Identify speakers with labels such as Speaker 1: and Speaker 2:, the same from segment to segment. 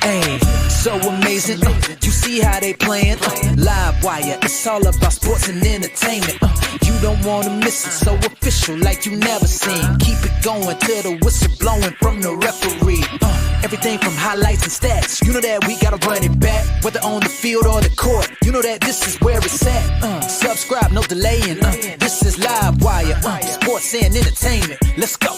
Speaker 1: Hey, so amazing. You see how they playing? Live wire, it's all about sports and entertainment. You don't wanna miss it, so official like you never seen. Keep it going till the whistle blowing from the referee. Everything from highlights and stats. You know that we gotta run it back, whether on the field or the court. You know that this is where it's at. Subscribe, no delaying. This is Live Wire, sports and entertainment. Let's go.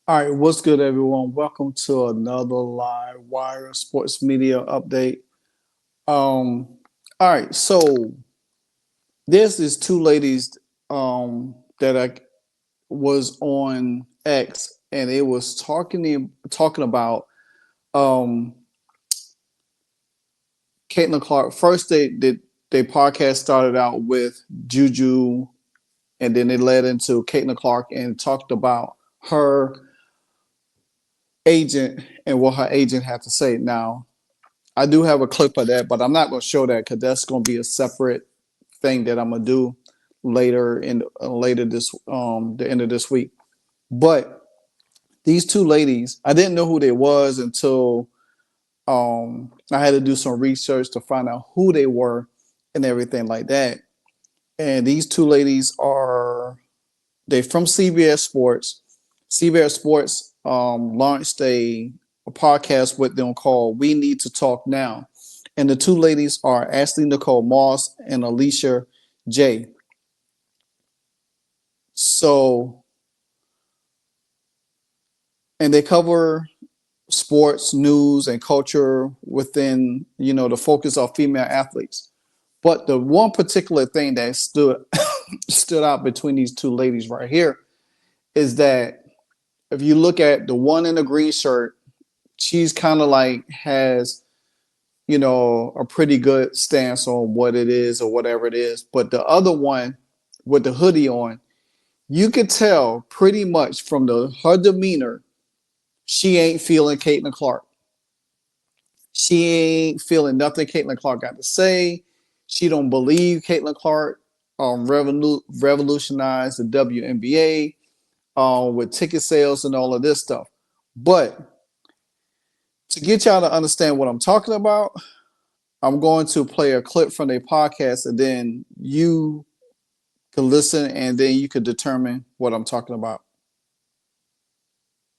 Speaker 2: All right, what's good, everyone? Welcome to another Live Wire Sports Media update. All right, so this is two ladies that I was on X, and it was talking about Caitlin Clark. First, they podcast started out with Juju, and then it led into Caitlin Clark and talked about her agent and what her agent had to say. Now, I do have a clip of that, but I'm not going to show that because that's going to be a separate thing that I'm going to do later this the end of this week. But these two ladies, I didn't know who they was until I had to do some research to find out who they were and everything like that. And these two ladies they're from CBS Sports. CBS Sports launched a podcast with them called We Need to Talk Now. And the two ladies are Ashley Nicole Moss and Alicia J. So, and they cover sports, news, and culture within, the focus of female athletes. But the one particular thing that stood out between these two ladies right here is that if you look at the one in the green shirt, she's kind of like has, a pretty good stance on what it is or whatever it is. But the other one with the hoodie on, you could tell pretty much from her demeanor, she ain't feeling Caitlin Clark. She ain't feeling nothing Caitlin Clark got to say. She don't believe Caitlin Clark revolutionized the WNBA with ticket sales and all of this stuff. But to get y'all to understand what I'm talking about, I'm going to play a clip from their podcast, and then you can listen, and then you can determine what I'm talking about.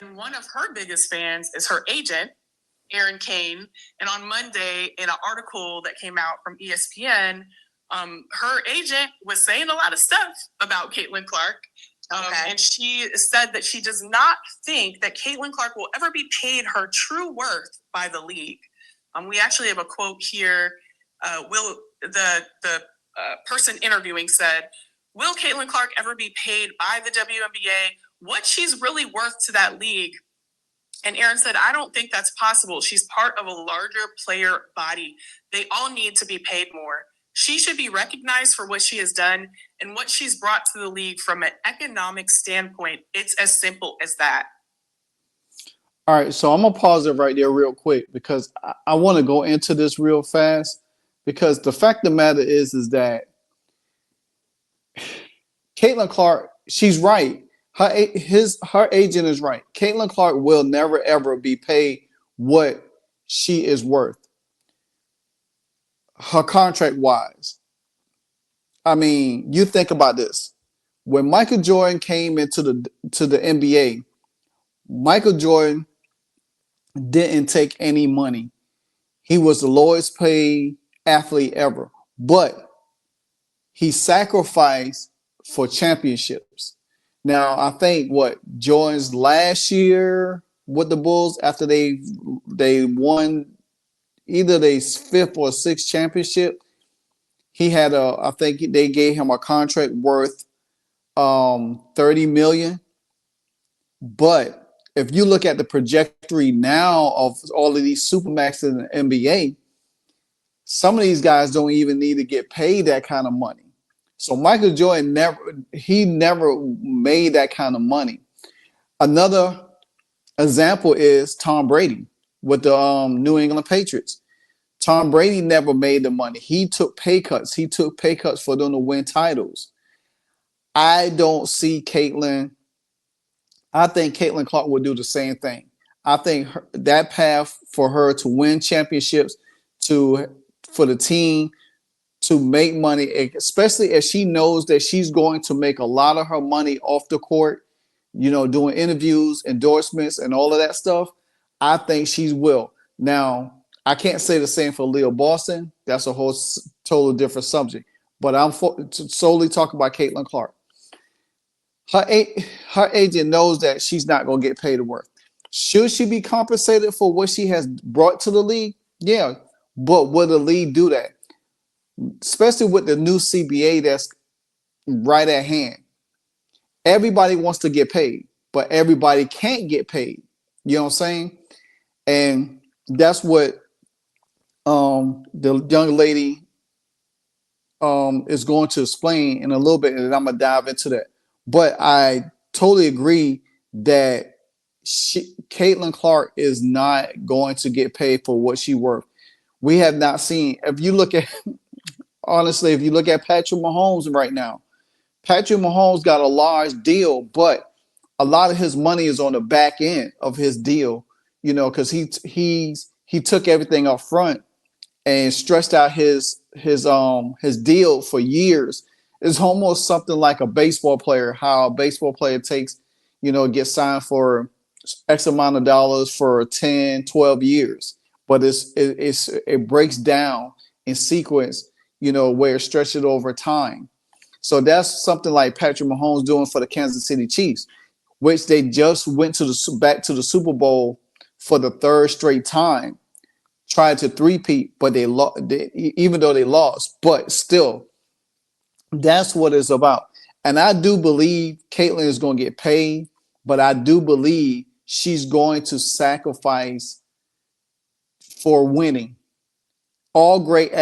Speaker 3: And one of her biggest fans is her agent, Erin Kane. And on Monday, in an article that came out from ESPN, her agent was saying a lot of stuff about Caitlin Clark. And she said that she does not think that Caitlin Clark will ever be paid her true worth by the league. We actually have a quote here. The person interviewing said, "Will Caitlin Clark ever be paid by the WNBA what she's really worth to that league?" And Erin said, "I don't think that's possible. She's part of a larger player body. They all need to be paid more. She should be recognized for what she has done and what she's brought to the league from an economic standpoint. It's as simple as that."
Speaker 2: All right, so I'm going to pause it right there real quick because I want to go into this real fast, because the fact of the matter is that Caitlin Clark, she's right. Her agent is right. Caitlin Clark will never, ever be paid what she is worth. Her contract wise. I mean, you think about this. When Michael Jordan came into the NBA, Michael Jordan didn't take any money. He was the lowest paid athlete ever, but he sacrificed for championships. Now, I think Jordan's last year with the Bulls, after they won either their fifth or sixth championship, he had I think they gave him a contract worth $30 million. But if you look at the trajectory now of all of these supermaxes in the NBA, some of these guys don't even need to get paid that kind of money. So Michael Jordan never made that kind of money. Another example is Tom Brady with the New England Patriots. Tom Brady never made the money. He took pay cuts. He took pay cuts for them to win titles. I don't see Caitlin I think Caitlin Clark will do the same thing. I think that path for her to win championships, to for the team to make money, especially as she knows that she's going to make a lot of her money off the court, doing interviews, endorsements, and all of that stuff. I think she will. Now, I can't say the same for Leah Boston. That's a whole totally different subject. But I'm solely talking about Caitlin Clark. Her, her agent knows that she's not going to get paid her worth. Should she be compensated for what she has brought to the league? Yeah. But will the league do that? Especially with the new CBA that's right at hand. Everybody wants to get paid, but everybody can't get paid. You know what I'm saying? And that's what the young lady is going to explain in a little bit, and I'm gonna dive into that. But I totally agree that Caitlin Clark is not going to get paid for what she's worth. We have not seen. If you look at honestly, if you look at Patrick Mahomes right now, Patrick Mahomes got a large deal, but a lot of his money is on the back end of his deal, because he took everything up front and stretched out his deal for years. It's almost something like a baseball player, how a baseball player takes, gets signed for X amount of dollars for 10, 12 years. But it breaks down in sequence, where it stretches over time. So that's something like Patrick Mahomes doing for the Kansas City Chiefs, which they just went back to the Super Bowl for the third straight time, tried to three-peat, but they lost. Even though they lost, but still, that's what it's about. And I do believe Caitlin is going to get paid, but I do believe she's going to sacrifice for winning. All great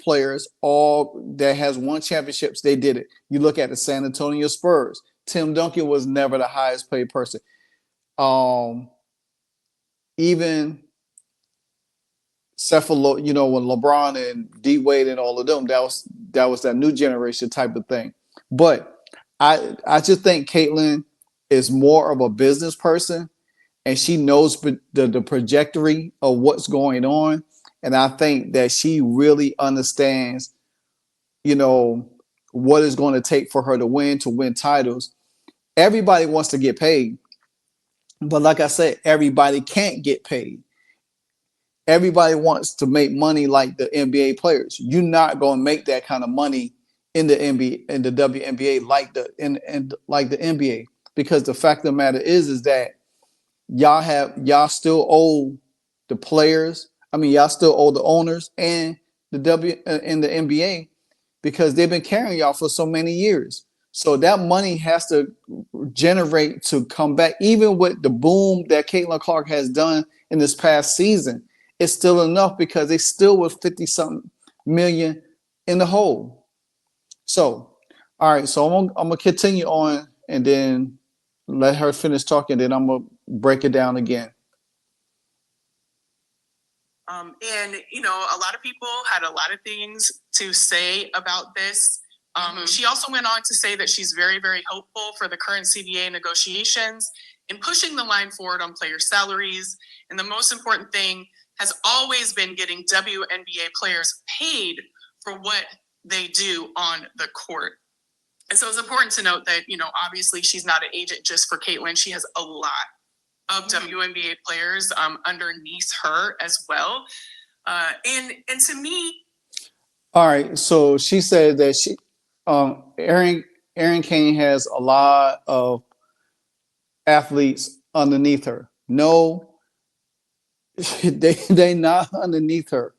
Speaker 2: players, all that has won championships, they did it. You look at the San Antonio Spurs. Tim Duncan was never the highest paid person. Even except for when LeBron and D Wade and all of them, that was that new generation type of thing. But I just think Caitlin is more of a business person, and she knows the trajectory of what's going on. And I think that she really understands, what it's going to take for her to win titles. Everybody wants to get paid. But like I said, everybody can't get paid. Everybody wants to make money like the NBA players. You're not going to make that kind of money in the NBA, in the WNBA, like the NBA, because the fact of the matter is that y'all still owe the players. I mean, y'all still owe the owners and the NBA, because they've been carrying y'all for so many years. So that money has to generate to come back. Even with the boom that Caitlin Clark has done in this past season, it's still enough because they still was 50-something million in the hole. So, all right. So I'm gonna continue on and then let her finish talking. Then I'm gonna break it down again.
Speaker 3: And a lot of people had a lot of things to say about this. She also went on to say that she's very, very hopeful for the current CBA negotiations and pushing the line forward on player salaries. And the most important thing has always been getting WNBA players paid for what they do on the court. And so it's important to note that, obviously she's not an agent just for Caitlin. She has a lot of WNBA players underneath her as well. And to me...
Speaker 2: All right. So she said that Erin Kane has a lot of athletes underneath her. No, they not underneath her.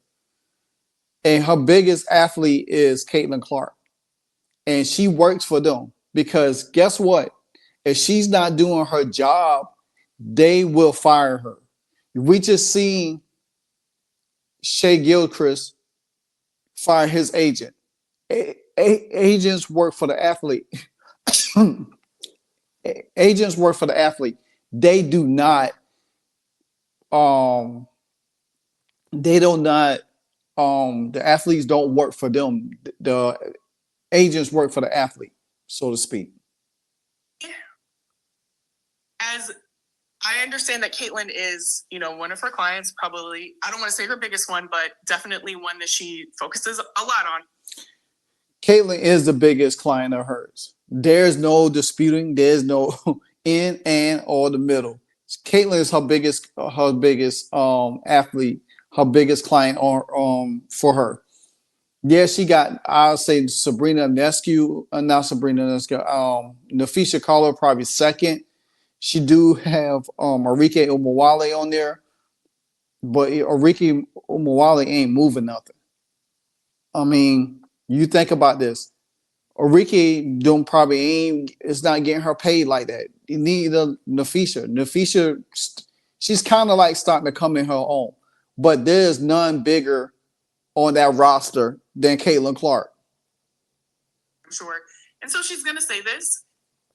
Speaker 2: And her biggest athlete is Caitlin Clark. And she works for them because guess what? If she's not doing her job, they will fire her. We just seen Shea Gilchrist fire his agent. Agents work for the athlete. Agents work for the athlete. They do not the athletes don't work for them. The agents work for the athlete, so to speak.
Speaker 3: as I understand that Caitlyn is, one of her clients, probably, I don't want to say her biggest one, but definitely one that she focuses a lot on.
Speaker 2: Caitlyn is the biggest client of hers. There's no disputing. There's no in and or the middle. Caitlyn is her biggest athlete, her biggest client for her. Yeah, she got, I'll say Sabrina Nescu, not Sabrina Nescu, Nafisha Carlo probably second. She do have Arike Umawale on there, but Arike Umawale ain't moving nothing. I mean, you think about this. Arike it's not getting her paid like that. You need Nafisha. Nafisha, she's kind of like starting to come in her own, but there's none bigger on that roster than Caitlin Clark.
Speaker 3: I'm sure. And so she's going to say this.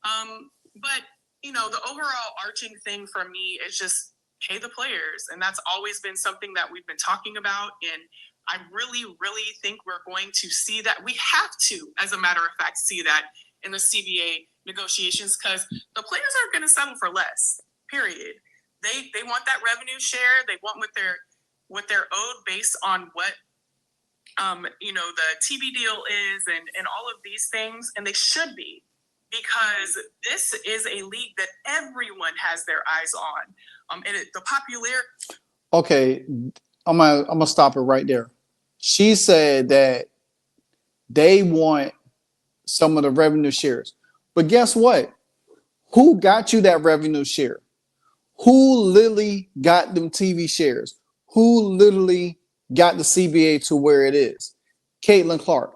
Speaker 3: But, the overall arching thing for me is just pay the players. And that's always been something that we've been talking about. And I really, really think we're going to see that. We have to, as a matter of fact, see that in the CBA negotiations, because the players aren't going to settle for less, period. They want that revenue share. They want what they're owed based on what the TV deal is and all of these things, and they should be, because this is a league that everyone has their eyes on. And the popular.
Speaker 2: Okay, I'm gonna stop it right there. She said that they want some of the revenue shares, but guess what? Who got you that revenue share? Who literally got them TV shares? Who literally got the CBA to where it is? Caitlin Clark.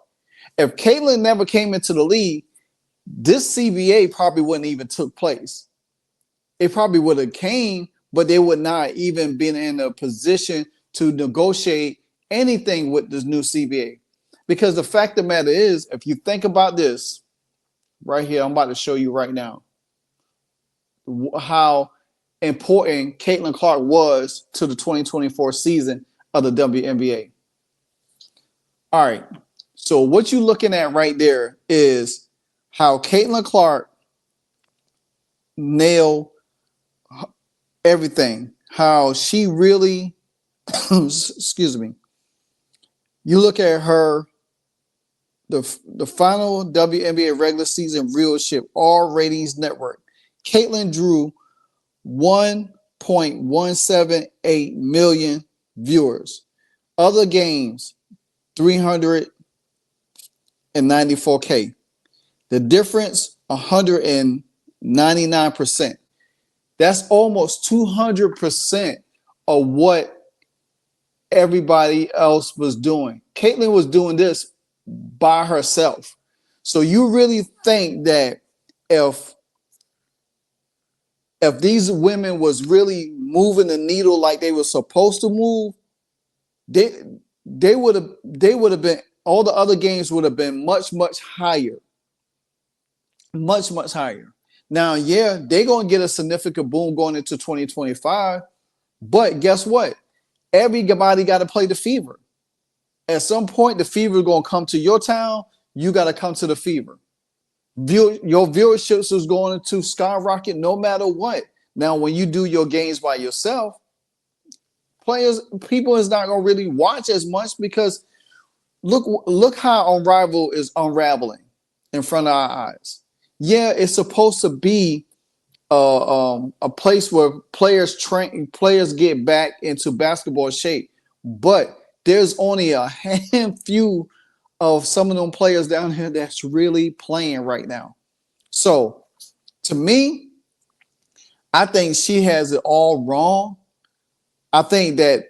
Speaker 2: If Caitlin never came into the league, this CBA probably wouldn't even took place. It probably would have came, but they would not even been in a position to negotiate anything with this new CBA. Because the fact of the matter is, if you think about this right here, I'm about to show you right now how important Caitlin Clark was to the 2024 season of the WNBA. All right. So what you're looking at right there is how Caitlin Clark nailed everything. How she really, excuse me. You look at her, the final WNBA regular season viewership, all ratings network. Caitlin drew 1.178 million viewers. Other games, 394K. The difference, 199%. That's almost 200% of what everybody else was doing. Caitlin was doing this by herself. So you really think that if these women was really moving the needle like they were supposed to move, they would have been, all the other games would have been much higher. Much higher. Now, yeah, they're going to get a significant boom going into 2025, but guess what? Everybody got to play the Fever. At some point, the Fever is going to come to your town. You got to come to the Fever. Your viewerships is going to skyrocket no matter what. Now, when you do your games by yourself, people is not going to really watch as much, because look how Unrivaled is unraveling in front of our eyes. Yeah, it's supposed to be a place where players get back into basketball shape, but there's only a handful of some of them players down here that's really playing right now. So, to me, I think she has it all wrong. I think that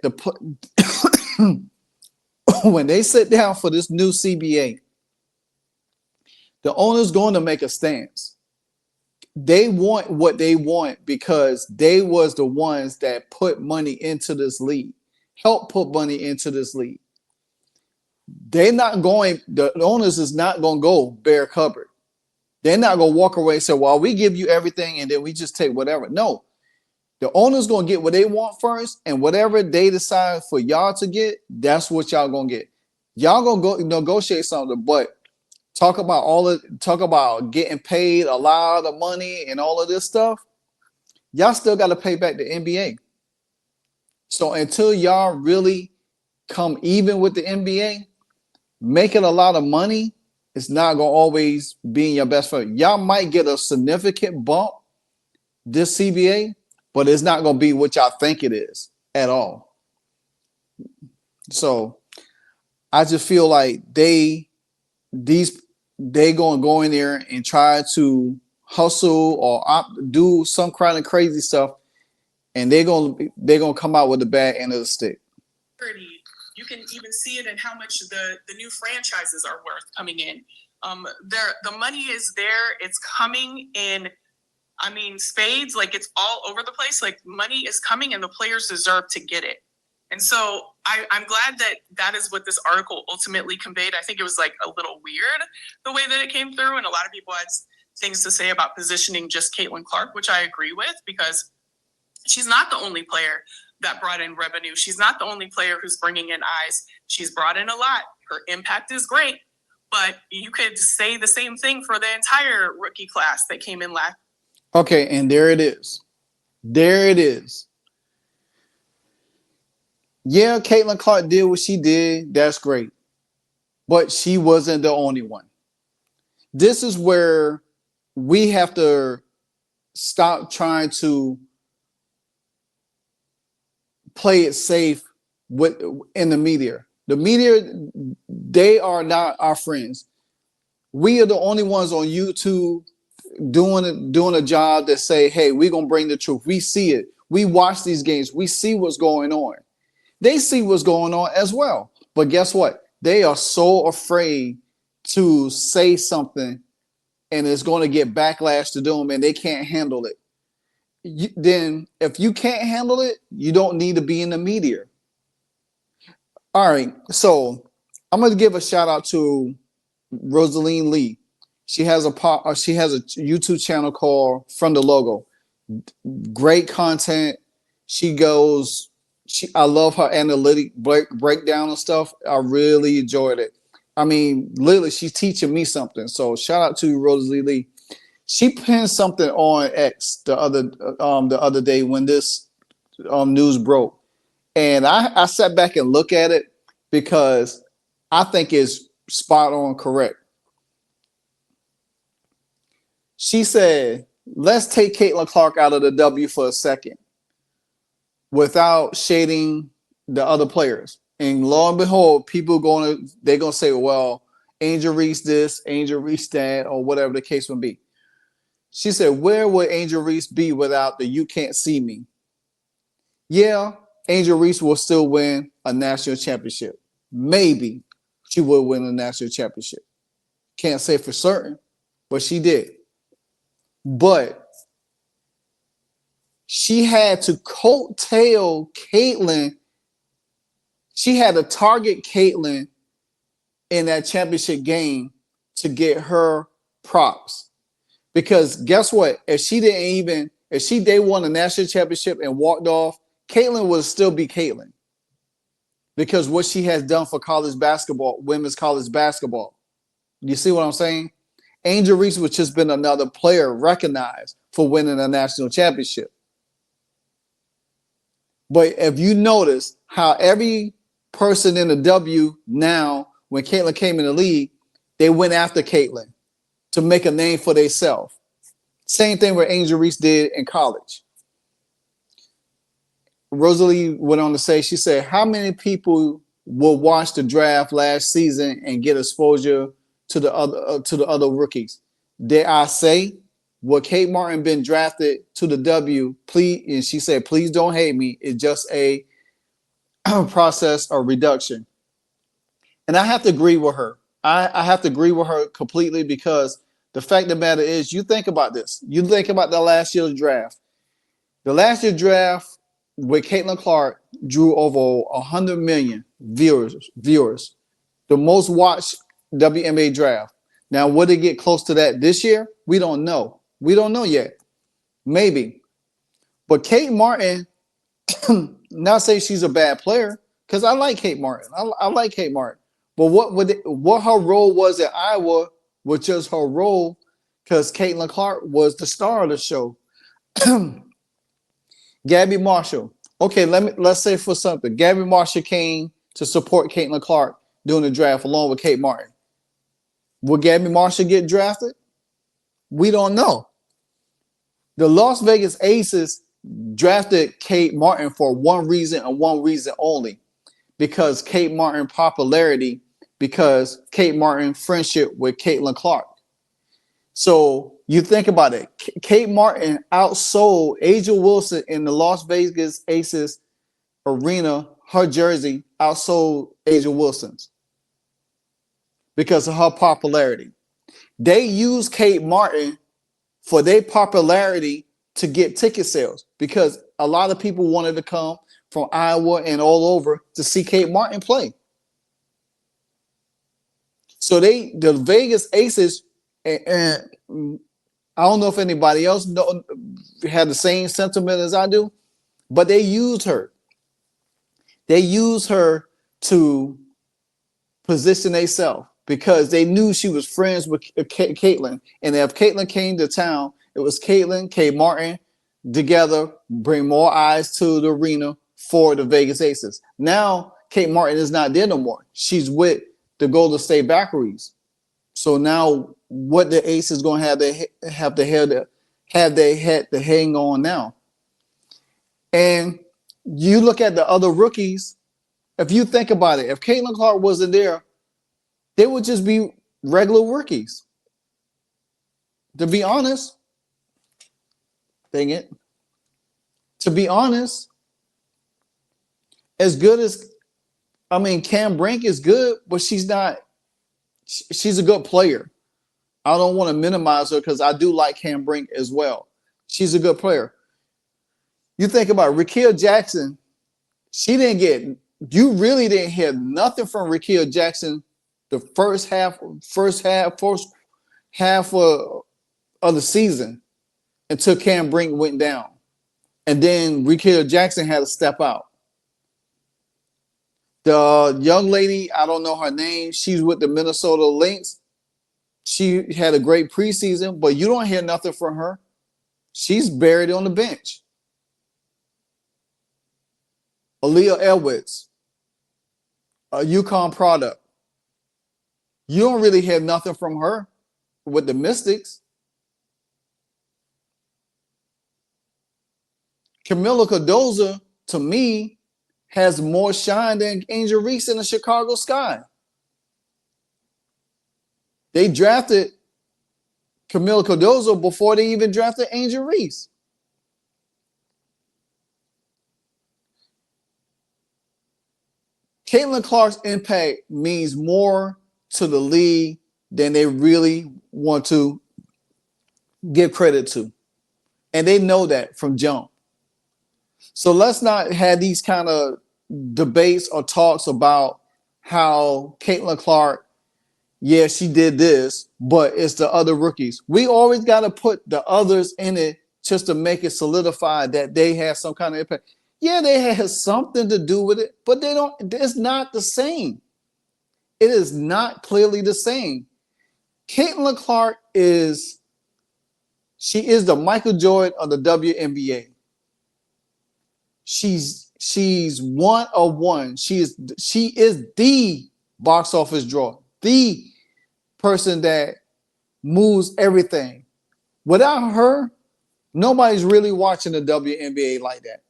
Speaker 2: when they sit down for this new CBA, the owner's going to make a stance. They want what they want because they was the ones that put money into this league, helped put money into this league. The owners is not going to go bare cupboard. They're not going to walk away and say, well, we give you everything and then we just take whatever. No, the owner's going to get what they want first, and whatever they decide for y'all to get, that's what y'all going to get. Y'all going to go negotiate something, but talk about getting paid a lot of money and all of this stuff. y'all still got to pay back the NBA. So until y'all really come even with the NBA, making a lot of money is not going to always be in your best friend. Y'all might get a significant bump this CBA, but it's not going to be what y'all think it is at all. So I just feel like they going to go in there and try to hustle or do some kind of crazy stuff, and they're gonna come out with the bad end of the stick.
Speaker 3: You can even see it in how much the new franchises are worth coming in. The money is there. It's coming in. I mean, spades. Like, it's all over the place. Like, money is coming, and the players deserve to get it. And so I'm glad that is what this article ultimately conveyed. I think it was like a little weird the way that it came through, and a lot of people had things to say about positioning just Caitlin Clark, which I agree with, because she's not the only player that brought in revenue. She's not the only player who's bringing in eyes. She's brought in a lot. Her impact is great, but you could say the same thing for the entire rookie class that came in last.
Speaker 2: Okay, and there it is. There it is. Yeah, Caitlin Clark did what she did. That's great. But she wasn't the only one. This is where we have to stop trying to play it safe in the media. The media, they are not our friends. We are the only ones on YouTube doing a job that say, hey, we're going to bring the truth. We see it. We watch these games. We see what's going on. They see what's going on as well. But guess what? They are so afraid to say something, and it's going to get backlash to them, and they can't handle it. Then if you can't handle it, you don't need to be in the media. All right. So I'm going to give a shout out to Rosaline Lee. She has a YouTube channel called From the Logo. Great content. I love her analytic breakdown and stuff. I really enjoyed it. I mean, literally, she's teaching me something. So shout out to Rosalie Lee. She pinned something on X the other day when this news broke, and I sat back and looked at it because I think it's spot on correct. She said, "Let's take Caitlin Clark out of the W for a second, without shading the other players." And lo and behold, they're gonna say, "Well, Angel Reese this, Angel Reese that, or whatever the case would be." She said, "Where would Angel Reese be without the You Can't See Me?" Yeah, Angel Reese will still win a national championship. Maybe she will win a national championship. Can't say for certain, but she did. But she had to coattail Caitlin. She had to target Caitlin in that championship game to get her props. Because guess what? If they won a national championship and walked off, Caitlin would still be Caitlin. Because what she has done for college basketball, women's college basketball. You see what I'm saying? Angel Reese was just been another player recognized for winning a national championship. But if you notice how every person in the W now, when Caitlin came in the league, they went after Caitlin to make a name for themselves. Same thing what Angel Reese did in college. Rosalie went on to say, she said, "How many people will watch the draft last season and get exposure to the other rookies? Dare I say, what Kate Martin been drafted to the W, please," and she said, "please don't hate me, it's just a process of reduction." And I have to agree with her. I have to agree with her completely, because the fact of the matter is, you think about this. You think about the last year's draft. The last year's draft with Caitlin Clark drew over 100 million viewers. The most watched WNBA draft. Now, would it get close to that this year? We don't know. We don't know yet. Maybe. But Kate Martin, not say she's a bad player, because I like Kate Martin. I like Kate Martin. But what her role was at Iowa was just her role, because Caitlin Clark was the star of the show. Gabby Marshall. Okay, let's say for something. Gabby Marshall came to support Caitlin Clark during the draft along with Kate Martin. Will Gabby Marshall get drafted? We don't know. The Las Vegas Aces drafted Kate Martin for one reason and one reason only. Because Kate Martin popularity, because Kate Martin friendship with Caitlin Clark. So you think about it. Kate Martin outsold Asia Wilson in the Las Vegas Aces arena. Her jersey outsold Asia Wilson's because of her popularity. They used Kate Martin for their popularity to get ticket sales because a lot of people wanted to come from Iowa and all over to see Kate Martin play. So the Vegas Aces, and I don't know if anybody else had the same sentiment as I do, but they used her. They used her to position themselves because they knew she was friends with Caitlin. And if Caitlin came to town, it was Caitlin, Kate Martin together, bring more eyes to the arena for the Vegas Aces. Now, Kate Martin is not there no more. She's with the Golden State Valkyries. So now what the Aces going to have their head to hang on now. And you look at the other rookies, if you think about it, if Caitlin Clark wasn't there, they would just be regular rookies. To be honest, dang it. To be honest, as good as, Cam Brink is good, but she's a good player. I don't want to minimize her because I do like Cam Brink as well. She's a good player. You think about Raquel Jackson, you really didn't hear nothing from Raquel Jackson the first half of the season until Cam Brink went down. And then Raquel Jackson had to step out. The young lady, I don't know her name, she's with the Minnesota Lynx. She had a great preseason, but you don't hear nothing from her. She's buried on the bench. Aaliyah Edwards, a UConn product. You don't really hear nothing from her with the Mystics. Camila Cardozo, to me, has more shine than Angel Reese in the Chicago Sky. They drafted Camila Cardozo before they even drafted Angel Reese. Caitlin Clark's impact means more to the league than they really want to give credit to. And they know that from jump. So let's not have these kind of debates or talks about how Caitlin Clark, yeah, she did this, but it's the other rookies. We always got to put the others in it just to make it solidify that they have some kind of impact. Yeah, they have something to do with it, but it's not the same. It is not clearly the same. Caitlin Clark is the Michael Jordan of the WNBA. She's one of one. She is the box office draw, the person that moves everything. Without her, nobody's really watching the WNBA like that.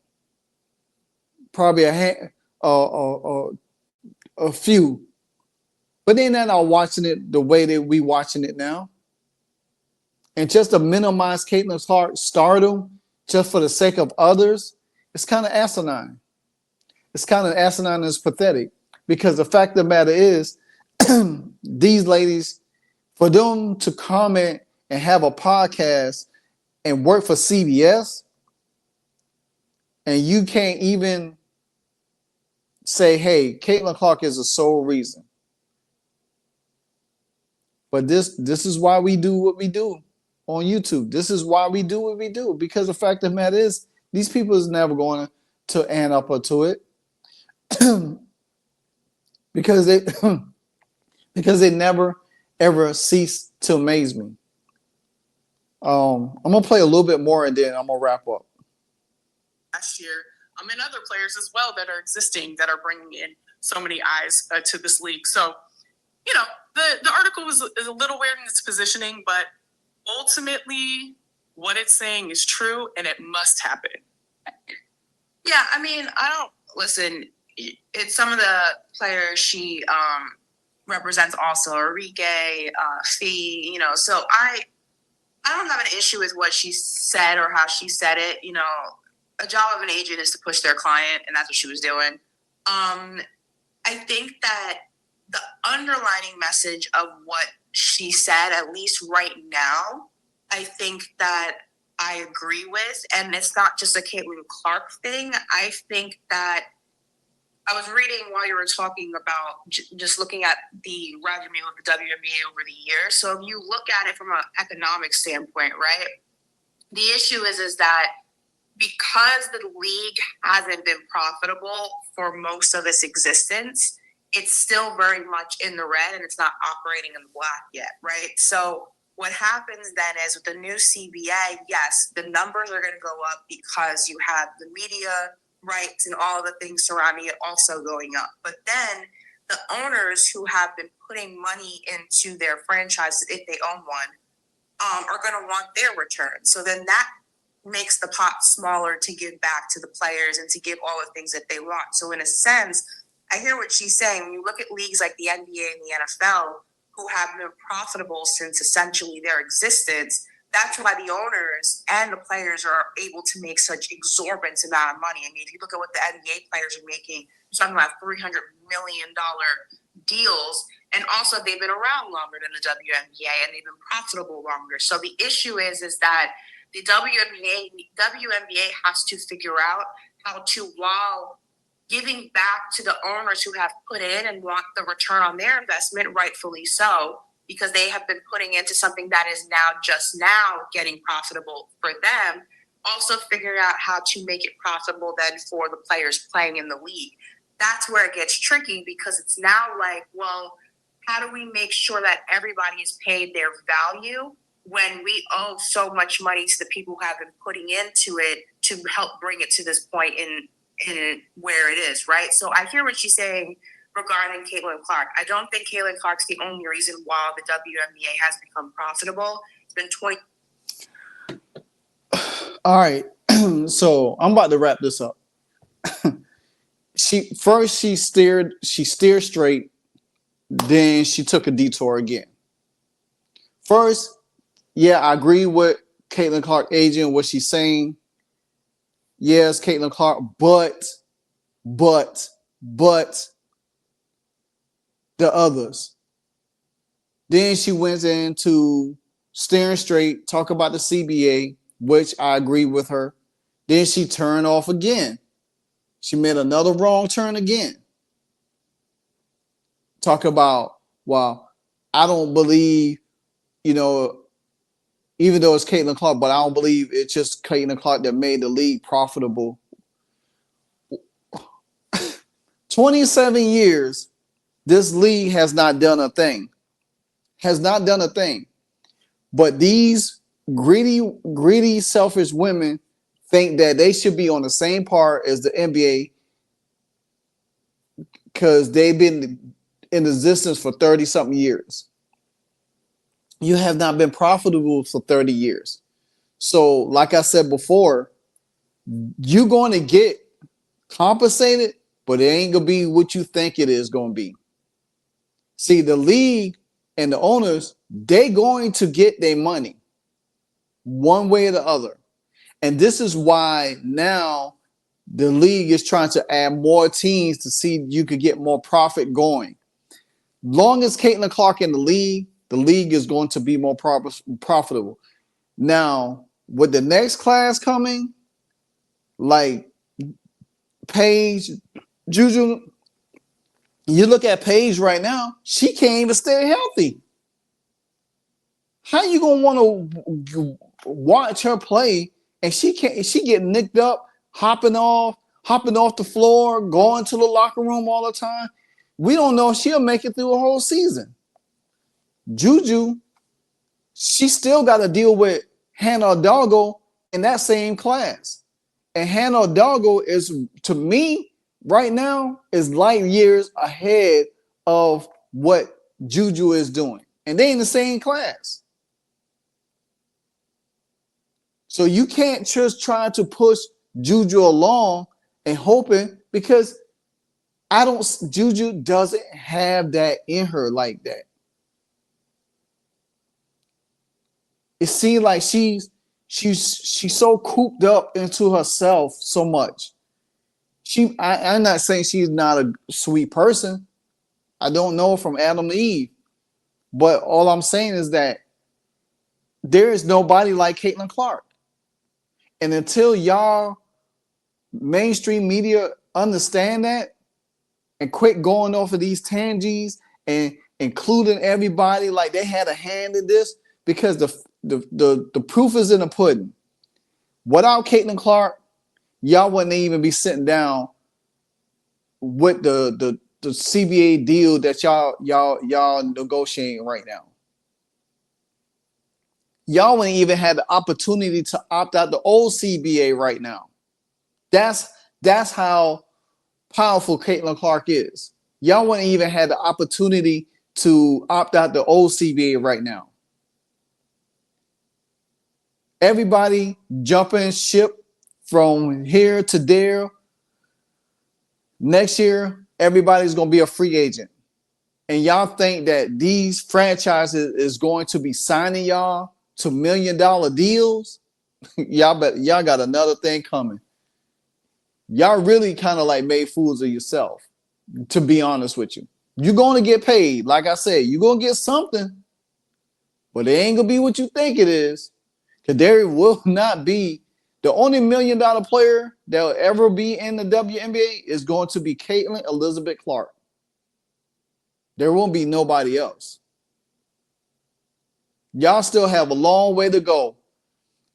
Speaker 2: Probably a few, but they're not watching it the way that we watching it now. And just to minimize Caitlin Clark's stardom just for the sake of others, it's kind of asinine. It's kind of asinine and it's pathetic because the fact of the matter is these ladies, for them to comment and have a podcast and work for CBS, and you can't even say, hey, Caitlin Clark is the sole reason. But this is why we do what we do on YouTube. This is why we do what we do, because the fact of the matter is these people is never going to end up to it because they never ever cease to amaze me. I'm gonna play a little bit more and then I'm gonna wrap up.
Speaker 3: last year, and other players as well that are existing that are bringing in so many eyes to this league. So, you know, the article is a little weird in its positioning, but ultimately what it's saying is true and it must happen.
Speaker 4: Yeah, I mean, I don't listen. It's some of the players she represents also, Enrique, Fee, you know. So I don't have an issue with what she said or how she said it. You know, a job of an agent is to push their client, and that's what she was doing. I think that the underlining message of what she said, at least right now, I think that I agree with, and it's not just a Caitlin Clark thing. I think that I was reading while you were talking about just looking at the revenue of the WNBA over the years. So if you look at it from an economic standpoint, right, the issue is that because the league hasn't been profitable for most of its existence, it's still very much in the red and it's not operating in the black yet, right? So what happens then is with the new CBA, yes, the numbers are going to go up because you have the media rights and all of the things surrounding it also going up. But then the owners who have been putting money into their franchises, if they own one, are going to want their return. So then that makes the pot smaller to give back to the players and to give all the things that they want. So in a sense, I hear what she's saying. When you look at leagues like the NBA and the NFL, who have been profitable since essentially their existence, that's why the owners and the players are able to make such exorbitant amount of money. I mean, if you look at what the NBA players are making, you're talking about $300 million deals. And also they've been around longer than the WNBA and they've been profitable longer. So the issue is that the WNBA has to figure out how to, while giving back to the owners who have put in and want the return on their investment, rightfully so, because they have been putting into something that is now getting profitable for them, also figuring out how to make it profitable then for the players playing in the league. That's where it gets tricky because it's now like, well, how do we make sure that everybody is paid their value when we owe so much money to the people who have been putting into it to help bring it to this point in where it is, right? So I hear what she's saying regarding Caitlin Clark. I don't think Caitlin Clark's the only reason why the WNBA has become profitable. It's been 20.
Speaker 2: All right. So I'm about to wrap this up. She steered straight, then she took a detour again. First, yeah, I agree with Caitlin Clark agent, what she's saying. Yes, Caitlin Clark, but the others. Then she went into staring straight, talk about the CBA, which I agree with her. Then she turned off again. She made another wrong turn again. Talk about, well, I don't believe, you know, even though it's Caitlin Clark, but I don't believe it's just Caitlin Clark that made the league profitable. 27 years, this league has not done a thing. But these greedy, selfish women think that they should be on the same par as the NBA because they've been in existence for 30-something years. You have not been profitable for 30 years. So, like I said before, you're going to get compensated, but it ain't going to be what you think it is going to be. See, the league and the owners, they going to get their money one way or the other. And this is why now the league is trying to add more teams to see you could get more profit going. Long as Caitlin Clark in the league is going to be more profitable. Now, with the next class coming, like Paige, Juju, you look at Paige right now, she can't even stay healthy. How you gonna want to watch her play and she get nicked up, hopping off the floor, going to the locker room all the time? We don't know if she'll make it through a whole season. Juju, she still got to deal with Hannah Hidalgo in that same class. And Hannah Hidalgo is, to me, right now, is light years ahead of what Juju is doing. And they in the same class. So you can't just try to push Juju along and hoping, because Juju doesn't have that in her like that. It seems like she's so cooped up into herself so much. I'm not saying she's not a sweet person. I don't know from Adam to Eve. But all I'm saying is that there is nobody like Caitlin Clark. And until y'all mainstream media understand that and quit going off of these tangents and including everybody like they had a hand in this, because the proof is in the pudding. Without Caitlin Clark, y'all wouldn't even be sitting down with the CBA deal that y'all negotiating right now. Y'all wouldn't even have the opportunity to opt out the old CBA right now. That's how powerful Caitlin Clark is. Y'all wouldn't even have the opportunity to opt out the old CBA right now. Everybody jumping ship from here to there. Next year, everybody's going to be a free agent. And y'all think that these franchises is going to be signing y'all to $1 million deals? y'all got another thing coming. Y'all really kind of like made fools of yourself, to be honest with you. You're going to get paid. Like I said, you're going to get something, but it ain't going to be what you think it is. Because there will not be, the only $1 million player that will ever be in the WNBA is going to be Caitlin Elizabeth Clark. There won't be nobody else. Y'all still have a long way to go.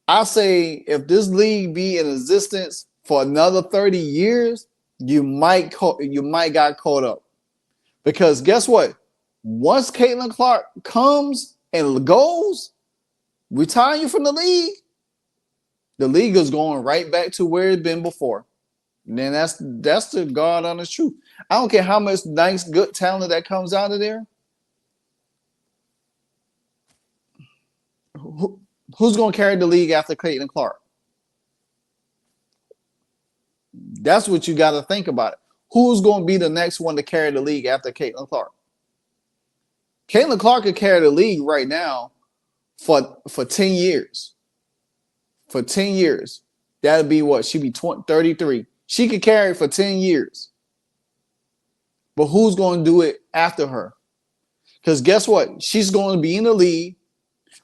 Speaker 2: I say if this league be in existence for another 30 years, you might got caught up. Because guess what? Once Caitlin Clark comes and goes, retire you from the league is going right back to where it's been before. And then that's the God honest truth. I don't care how much nice, good talent that comes out of there. Who's going to carry the league after Caitlin Clark? That's what you got to think about it. Who's going to be the next one to carry the league after Caitlin Clark? Caitlin Clark could carry the league right now for 10 years. For 10 years. That'd be what? She'd be 33. She could carry it for 10 years. But who's going to do it after her? Because guess what? She's going to be in the league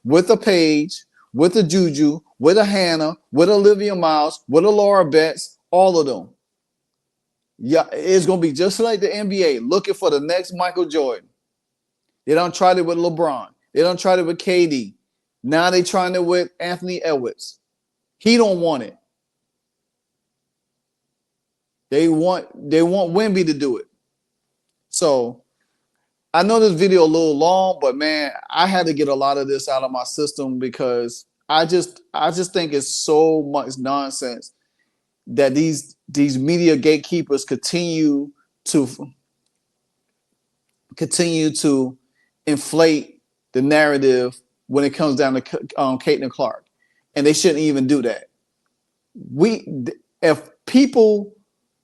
Speaker 2: with a Paige, with a Juju, with a Hannah, with Olivia Miles, with a Laura Betts, all of them. Yeah, it's going to be just like the NBA, looking for the next Michael Jordan. They don't try it with LeBron. They don't try it with KD. Now they trying it with Anthony Edwards. He don't want it. They want Wemby to do it. So I know this video a little long, but man, I had to get a lot of this out of my system because I just think it's so much nonsense that these media gatekeepers continue to inflate the narrative when it comes down to Caitlin Clark, and they shouldn't even do that. If people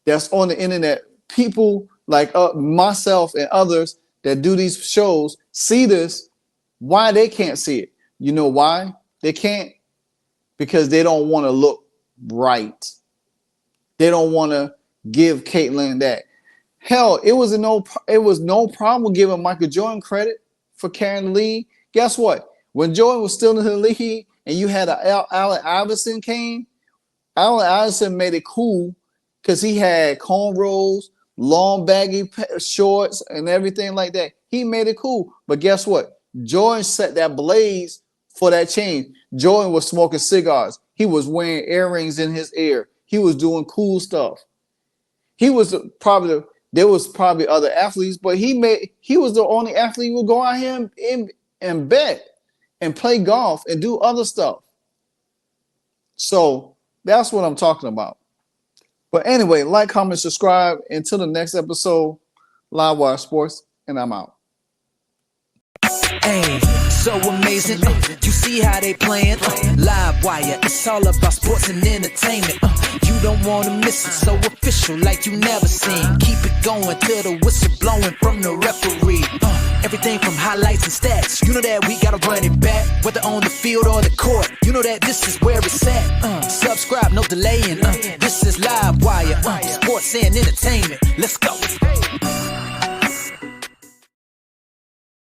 Speaker 2: that's on the internet, people like myself and others that do these shows see this, why they can't see it? You know why they can't? Because they don't want to look right. They don't want to give Caitlin that. Hell, it was no problem giving Michael Jordan credit for carrying the league. Guess what? When Jordan was still in the league and you had Allen Iverson came, Allen Iverson made it cool because he had cornrows, long baggy shorts, and everything like that. He made it cool. But guess what? Jordan set that blaze for that change. Jordan was smoking cigars. He was wearing earrings in his ear. He was doing cool stuff. There was probably other athletes, but he was the only athlete who would go out here and bet and play golf and do other stuff. So that's what I'm talking about. But anyway, like, comment, subscribe. Until the next episode, Live Wire Sports, and I'm out.
Speaker 1: Hey, so amazing. You see how they playing? Live Wire, it's all about sports and entertainment. You don't want to miss it, so official like you never seen. Keep it going till the whistle blowing from the referee. Everything from highlights and stats. You know that we gotta run it back, whether on the field or the court. You know that this is where it's at. Subscribe, no delaying. This is Live Wire, sports and entertainment. Let's go.